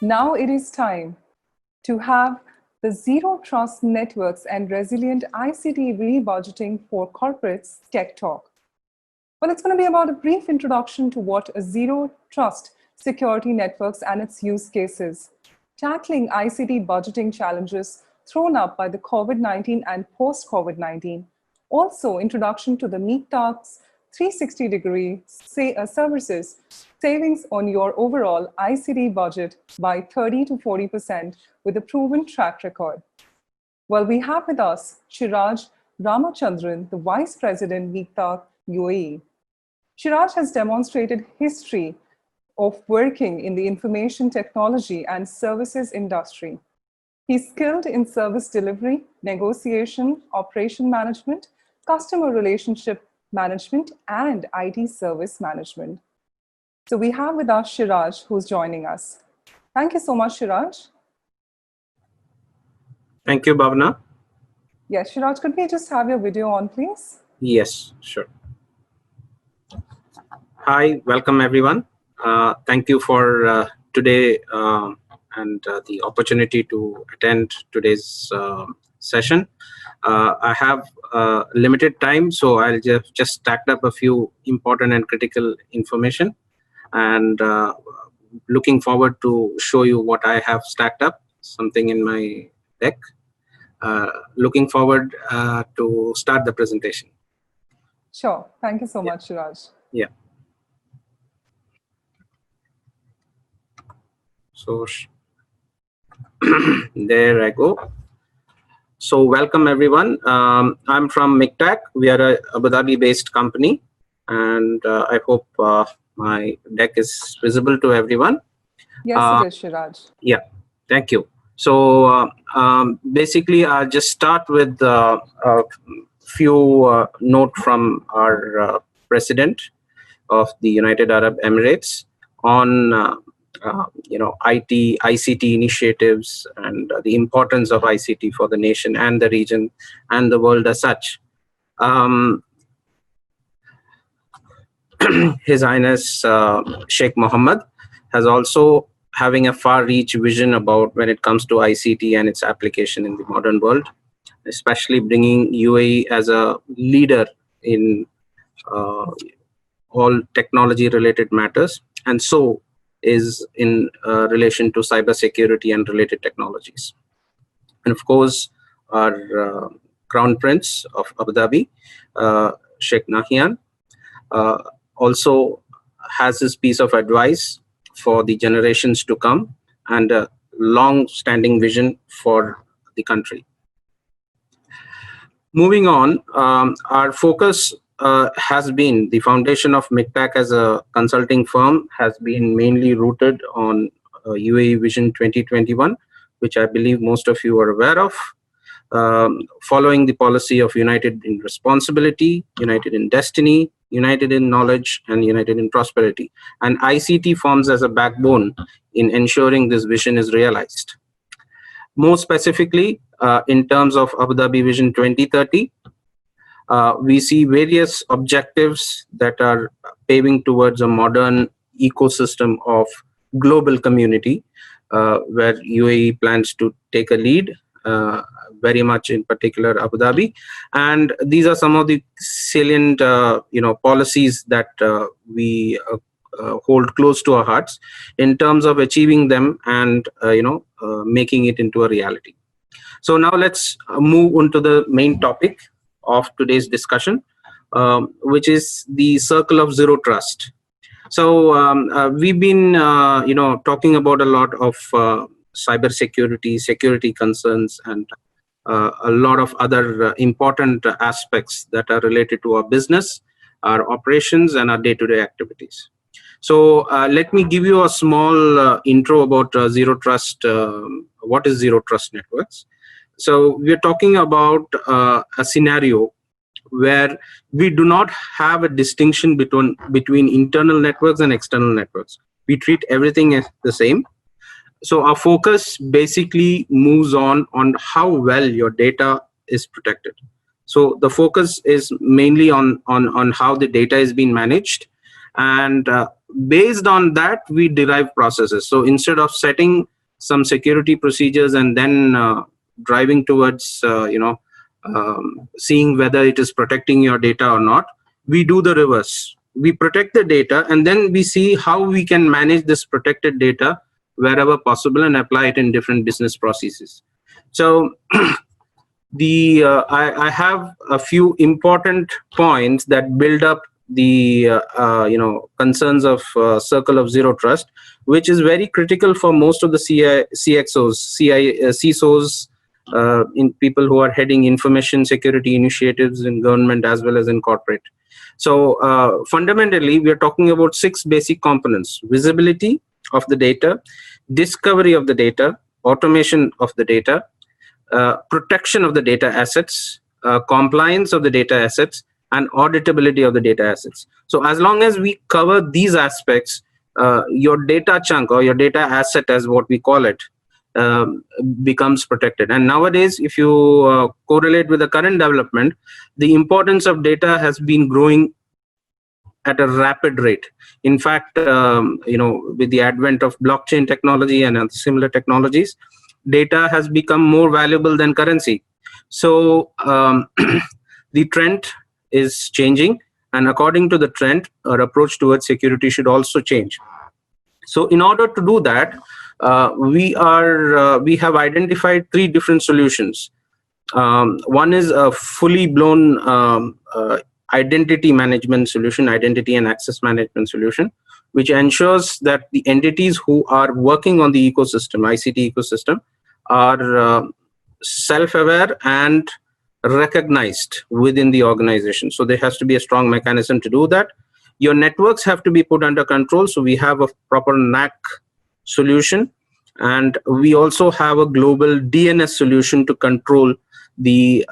Now it is time to have the Zero Trust Networks and Resilient ICT Rebudgeting for Corporates Tech Talk. Well, it's going to be about a brief introduction to what a Zero Trust security networks and its use cases, tackling ICT budgeting challenges thrown up by the COVID-19 and post-COVID-19. Also, introduction to the MICTAC's 360-degree services, savings on your overall ICT budget by 30 to 40% with a proven track record. Well, we have with us Shiraj Ramachandran, the Vice President, MICTAC UAE. Shiraj has demonstrated history of working in the information technology and services industry. He's skilled in service delivery, negotiation, operation management, customer relationship management, and IT service management. So we have with us Shiraj, who's joining us. Thank you so much, Shiraj. Thank you, Bhavna. Yes, Shiraj, could we just have your video on, please? Yes, sure. Hi, welcome everyone. Thank you for today and the opportunity to attend today's session. I have limited time, so I'll just stacked up a few important and critical information, and looking forward to show you what I have stacked up, something in my deck. Looking forward to start the presentation. Sure. Thank you so much, Shiraj. Yeah. So there I go. So welcome everyone. I'm from MICTAC. We are a Abu Dhabi based company, and I hope my deck is visible to everyone. Yes, it is, Shiraj. Yeah, thank you. So basically I'll just start with a few note from our President of the United Arab Emirates on IT, ICT initiatives and the importance of ICT for the nation and the region and the world as such. His Highness Sheikh Mohammed has also having a far-reach vision about when it comes to ICT and its application in the modern world, especially bringing UAE as a leader in all technology-related matters, and so is in relation to cybersecurity and related technologies. And of course, our Crown Prince of Abu Dhabi, Sheikh Nahyan, also has his piece of advice for the generations to come and a long-standing vision for the country. Moving on, our focus has been the foundation of MICTAC as a consulting firm has been mainly rooted on UAE Vision 2021, which I believe most of you are aware of, following the policy of United in Responsibility, United in Destiny, United in Knowledge, and United in Prosperity. And ICT forms as a backbone in ensuring this vision is realized. More specifically, in terms of Abu Dhabi Vision 2030, we see various objectives that are paving towards a modern ecosystem of global community, where UAE plans to take a lead, very much in particular Abu Dhabi. And these are some of the salient policies that we hold close to our hearts in terms of achieving them and making it into a reality. So now let's move on to the main topic of today's discussion, which is the circle of zero trust. So we've been talking about a lot of cybersecurity, security concerns, and a lot of other important aspects that are related to our business, our operations, and our day-to-day activities. So let me give you a small intro about zero trust. What is zero trust networks? So we're talking about a scenario where we do not have a distinction between internal networks and external networks. We treat everything as the same. So our focus basically moves on how well your data is protected. So the focus is mainly on how the data is being managed, and based on that we derive processes. So instead of setting some security procedures and then driving towards seeing whether it is protecting your data or not. We do the reverse. We protect the data and then we see how we can manage this protected data wherever possible and apply it in different business processes. So I have a few important points that build up the concerns of circle of zero trust, which is very critical for most of the CXOs, CISOs, in people who are heading information security initiatives in government as well as in corporate. So fundamentally, we are talking about 6 basic components: visibility of the data, discovery of the data, automation of the data, protection of the data assets, compliance of the data assets, and auditability of the data assets. So as long as we cover these aspects, your data chunk or your data asset, as what we call it, becomes protected. And nowadays, if you correlate with the current development, the importance of data has been growing at a rapid rate. In fact, with the advent of blockchain technology and similar technologies, data has become more valuable than currency. So the trend is changing, and according to the trend, our approach towards security should also change. So in order to do that, we have identified 3 different solutions. One is a fully blown identity management solution, identity and access management solution, which ensures that the entities who are working on the ecosystem, ICT ecosystem, are self-aware and recognized within the organization. So there has to be a strong mechanism to do that. Your networks have to be put under control. So we have a proper NAC solution, and we also have a global DNS solution to control the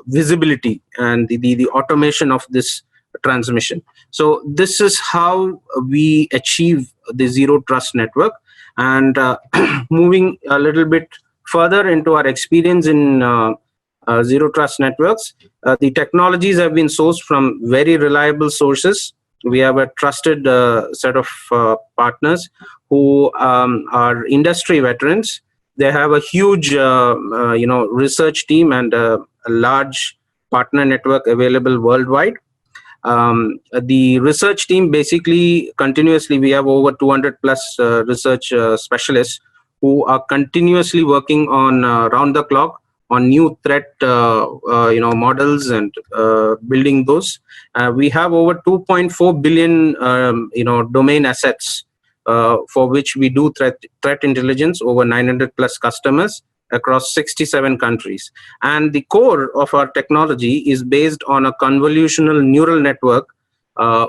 visibility and the automation of this transmission. So this is how we achieve the zero trust network. And moving a little bit further into our experience in zero trust networks, the technologies have been sourced from very reliable sources. We have a trusted set of partners who are industry veterans. They have a huge research team and a large partner network available worldwide. The research team basically continuously, we have over 200 plus research specialists who are continuously working on round the clock on new threat models and building those. We have over 2.4 billion domain assets for which we do threat intelligence, over 900 plus customers across 67 countries. And the core of our technology is based on a convolutional neural network,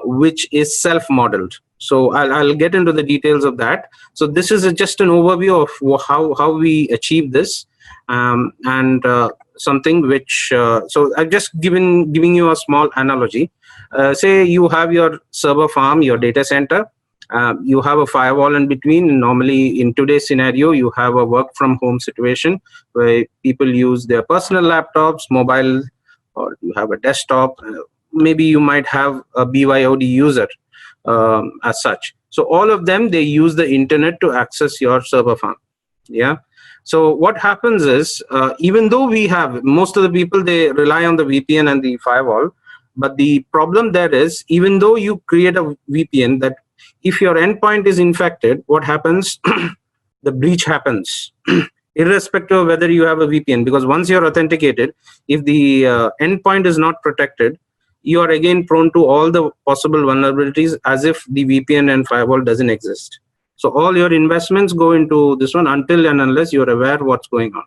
which is self-modeled. So I'll get into the details of that. So this is just an overview of how we achieve this, and something which, so I've just giving you a small analogy. Say you have your server farm, your data center, you have a firewall in between. Normally in today's scenario, you have a work from home situation where people use their personal laptops, mobile, or you have a desktop. Maybe you might have a BYOD user as such. So all of them, they use the internet to access your server farm. Yeah. So what happens is, even though we have, most of the people, they rely on the VPN and the firewall, but the problem there is, even though you create a VPN, that if your endpoint is infected, what happens? The breach happens, irrespective of whether you have a VPN, because once you're authenticated, if the endpoint is not protected, you are again prone to all the possible vulnerabilities as if the VPN and firewall doesn't exist. So all your investments go into this one until and unless you're aware what's going on.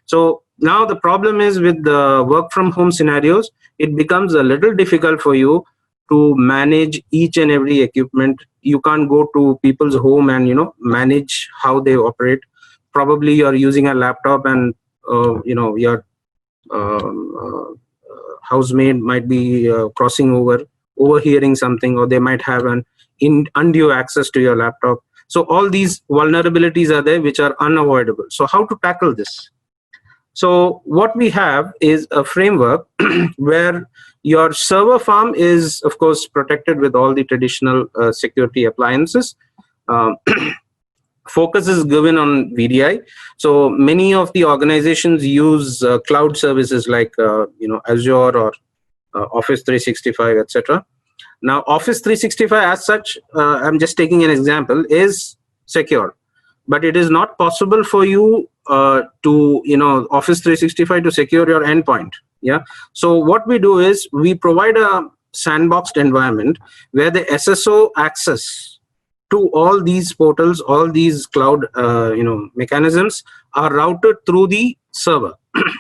So now the problem is with the work from home scenarios, it becomes a little difficult for you to manage each and every equipment. You can't go to people's home and manage how they operate. Probably you're using a laptop and your housemaid might be crossing over, overhearing something, or they might have an undue access to your laptop. So all these vulnerabilities are there which are unavoidable. So how to tackle this? So what we have is a framework where your server farm is, of course, protected with all the traditional security appliances. focus is given on VDI. So many of the organizations use cloud services like Azure or Office 365, etc. Now, Office 365 as such, I'm just taking an example, is secure, but it is not possible for you to, Office 365 to secure your endpoint. Yeah. So what we do is we provide a sandboxed environment where the SSO access to all these portals, all these cloud, mechanisms are routed through the server.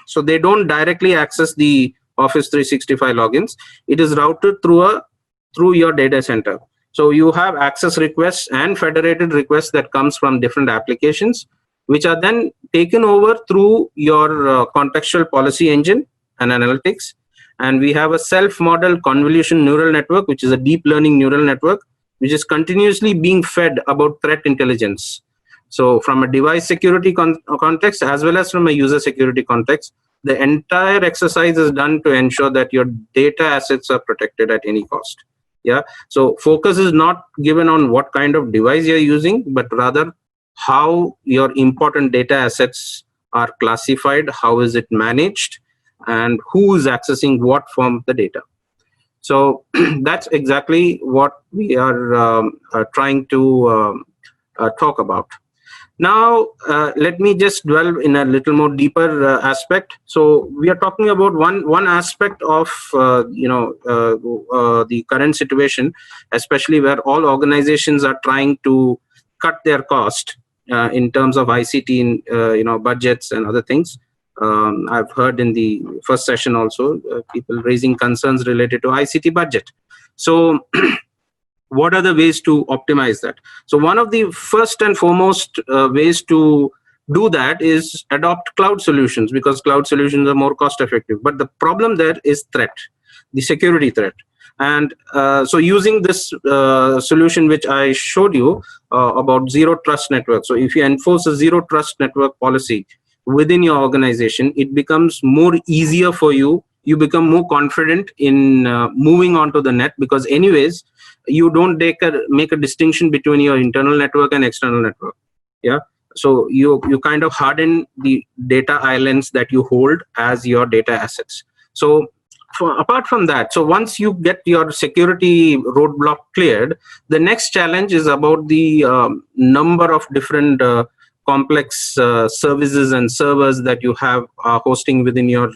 So they don't directly access the Office 365 logins. It is routed through your data center. So you have access requests and federated requests that comes from different applications, which are then taken over through your contextual policy engine and analytics. And we have a self-modeled convolution neural network, which is a deep learning neural network, which is continuously being fed about threat intelligence. So from a device security context, as well as from a user security context, the entire exercise is done to ensure that your data assets are protected at any cost. Yeah. So focus is not given on what kind of device you're using, but rather how your important data assets are classified, how is it managed, and who is accessing what form of the data. So that's exactly what we are trying to talk about. Now, let me just dwell in a little more deeper aspect. So we are talking about one aspect of the current situation, especially where all organizations are trying to cut their cost in terms of ICT, budgets and other things. I've heard in the first session also people raising concerns related to ICT budget. So what are the ways to optimize that? So one of the first and foremost ways to do that is adopt cloud solutions, because cloud solutions are more cost effective. But the problem there is threat, the security threat. And so using this solution which I showed you about zero trust network. So if you enforce a zero trust network policy within your organization, it becomes more easier for you. You become more confident in moving onto the net, because anyways, you don't make a distinction between your internal network and external network. Yeah. So you kind of harden the data islands that you hold as your data assets. So apart from that, so once you get your security roadblock cleared, the next challenge is about the number of different complex services and servers that you have hosting within your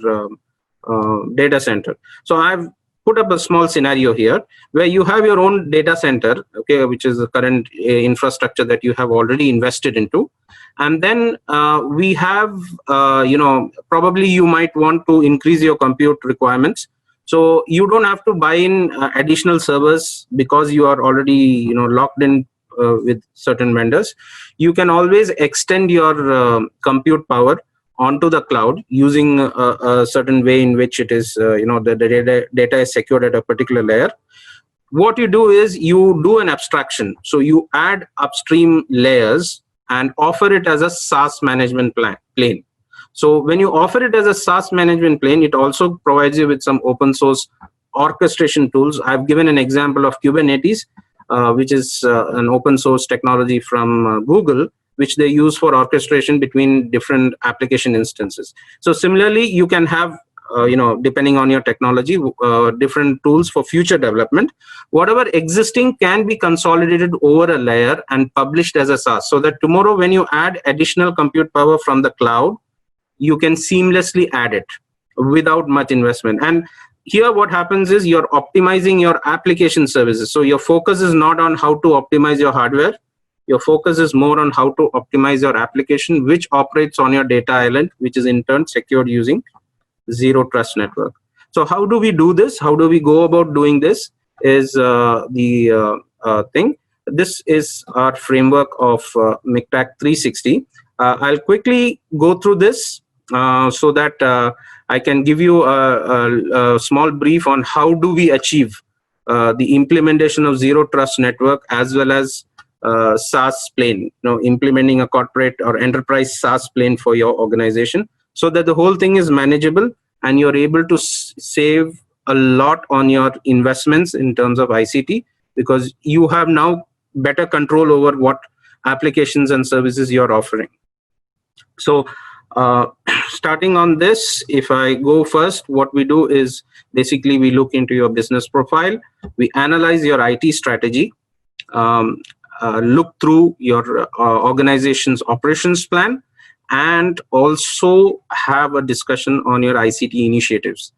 data center. So I've put up a small scenario here where you have your own data center, okay, which is the current infrastructure that you have already invested into. And then we have, probably you might want to increase your compute requirements. So you don't have to buy in additional servers because you are already, locked in with certain vendors. You can always extend your compute power onto the cloud using a certain way in which it is, the data is secured at a particular layer. What you do is you do an abstraction. So you add upstream layers and offer it as a SaaS management plane. So when you offer it as a SaaS management plane, it also provides you with some open source orchestration tools. I've given an example of Kubernetes, which is an open source technology from Google, which they use for orchestration between different application instances. So similarly, you can have, depending on your technology, different tools for future development. Whatever existing can be consolidated over a layer and published as a SaaS, so that tomorrow when you add additional compute power from the cloud, you can seamlessly add it without much investment. And here what happens is you're optimizing your application services. So your focus is not on how to optimize your hardware. Your focus is more on how to optimize your application, which operates on your data island, which is in turn secured using zero trust network. So how do we do this? How do we go about doing this is the thing. This is our framework of MICTAC 360. I'll quickly go through this so that I can give you a small brief on how do we achieve the implementation of zero trust network as well as SaaS plane, implementing a corporate or enterprise SaaS plane for your organization, so that the whole thing is manageable and you're able to save a lot on your investments in terms of ICT, because you have now better control over what applications and services you're offering. So starting on this, if I go first, what we do is basically we look into your business profile, we analyze your IT strategy, um, look through your organization's operations plan, and also have a discussion on your ICT initiatives.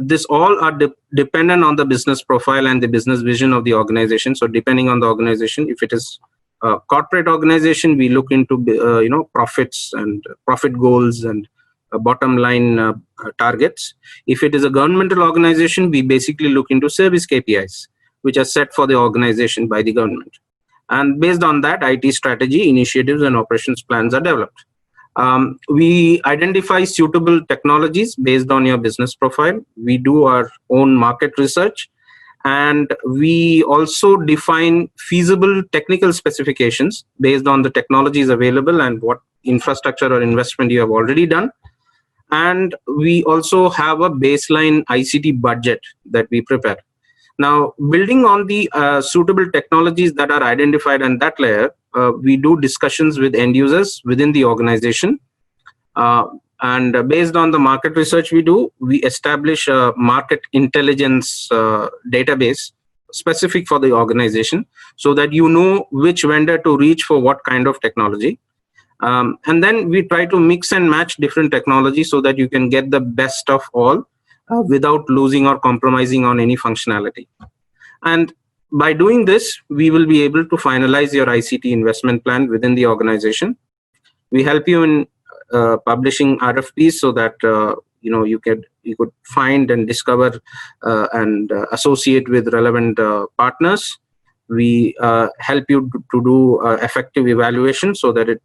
This all are dependent on the business profile and the business vision of the organization. So depending on the organization, if it is a corporate organization, we look into profits and profit goals and bottom line targets. If it is a governmental organization, we basically look into service KPIs, which are set for the organization by the government. And based on that, IT strategy, initiatives, and operations plans are developed. We identify suitable technologies based on your business profile. We do our own market research, and we also define feasible technical specifications based on the technologies available and what infrastructure or investment you have already done. And we also have a baseline ICT budget that we prepare. Now, building on the suitable technologies that are identified in that layer, we do discussions with end users within the organization. And based on the market research we do, we establish a market intelligence database specific for the organization, so that you know which vendor to reach for what kind of technology. And then we try to mix and match different technologies so that you can get the best of all without losing or compromising on any functionality. And by doing this, we will be able to finalize your ICT investment plan within the organization. We help you in publishing RFPs so that you could find and discover and associate with relevant partners. We help you to do effective evaluation so that it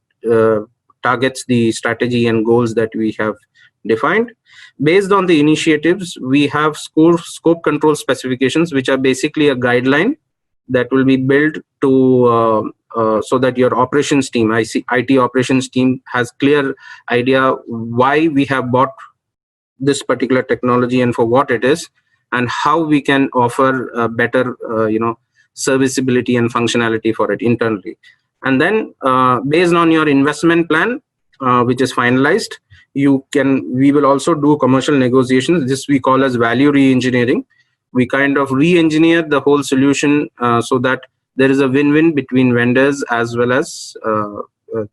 targets the strategy and goals that we have defined. Based on the initiatives, we have scope control specifications, which are basically a guideline that will be built to so that your operations team, IT operations team, has clear idea why we have bought this particular technology and for what it is, and how we can offer better serviceability and functionality for it internally. And then based on your investment plan, which is finalized, we will also do commercial negotiations. This we call as value re-engineering. We kind of re-engineer the whole solution so that there is a win-win between vendors as well as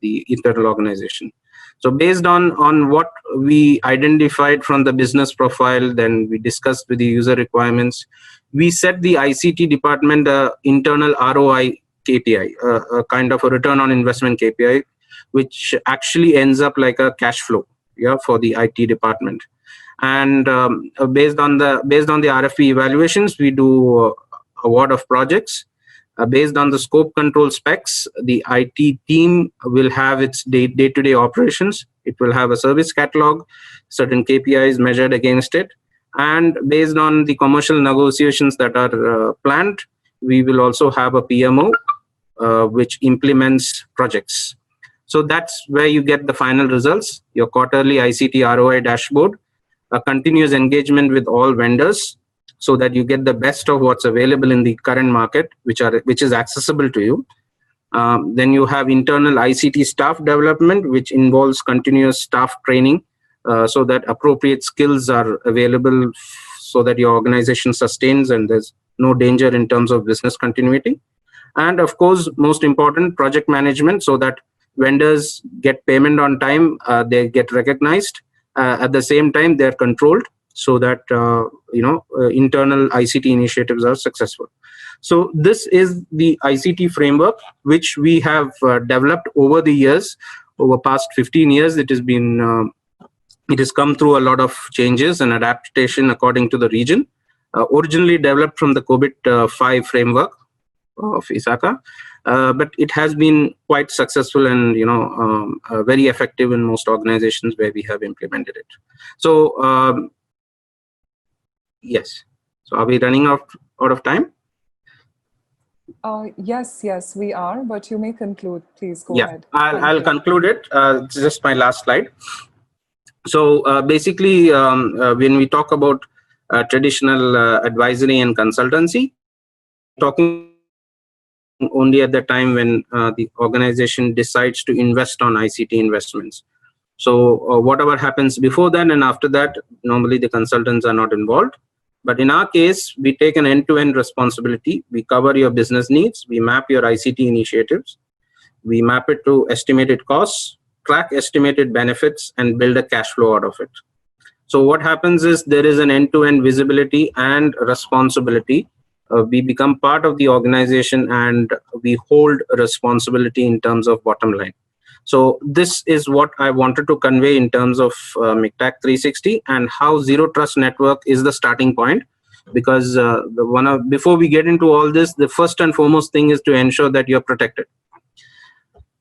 the internal organization. So based on what we identified from the business profile, then we discussed with the user requirements, we set the ICT department internal ROI KPI, a kind of a return on investment KPI, which actually ends up like a cash flow, for the IT department. And based on the RFP evaluations, we do award of projects. Based on the scope control specs, the IT team will have its day-to-day operations. It will have a service catalog, certain KPIs measured against it. And based on the commercial negotiations that are planned, we will also have a PMO, which implements projects. So that's where you get the final results, your quarterly ICT ROI dashboard, a continuous engagement with all vendors, so that you get the best of what's available in the current market, which is accessible to you. Then you have internal ICT staff development, which involves continuous staff training, so that appropriate skills are available so that your organization sustains and there's no danger in terms of business continuity. And of course, most important, project management, so that vendors get payment on time, they get recognized. At the same time, they're controlled, so that internal ICT initiatives are successful. So this is the ICT framework which we have developed over the years. Over past 15 years, it has come through a lot of changes and adaptation according to the region. Originally developed from the COVID-5 framework of ISACA, but it has been quite successful and very effective in most organizations where we have implemented it. So yes. So are we running out of time? Yes, we are, but you may conclude. Please go ahead. I'll conclude it. It's just my last slide. So basically, when we talk about traditional advisory and consultancy, talking only at the time when the organization decides to invest on ICT investments. So whatever happens before that and after that, normally the consultants are not involved. But in our case, we take an end-to-end responsibility. We cover your business needs. We map your ICT initiatives. We map it to estimated costs, track estimated benefits, and build a cash flow out of it. So what happens is there is an end-to-end visibility and responsibility. We become part of the organization and we hold responsibility in terms of bottom line. So this is what I wanted to convey in terms of MICTAC 360 and how Zero Trust Network is the starting point. Because before we get into all this, the first and foremost thing is to ensure that you're protected.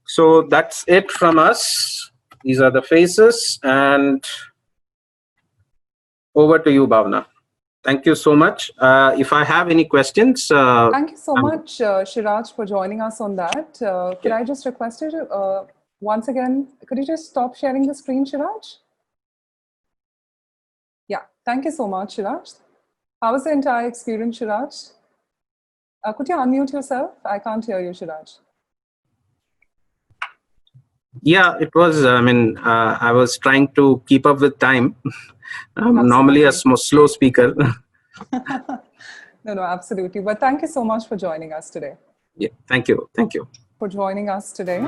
So that's it from us. These are the faces, and over to you, Bhavna. Thank you so much. If I have any questions. Thank you so much, Shiraj, for joining us on that. Could I just request you once again, could you just stop sharing the screen, Shiraj? Yeah, thank you so much, Shiraj. How was the entire experience, Shiraj? Could you unmute yourself? I can't hear you, Shiraj. Yeah, it was, I was trying to keep up with time. I'm normally a slow speaker. No, absolutely. But thank you so much for joining us today. Yeah, thank you. Thank you. For joining us today.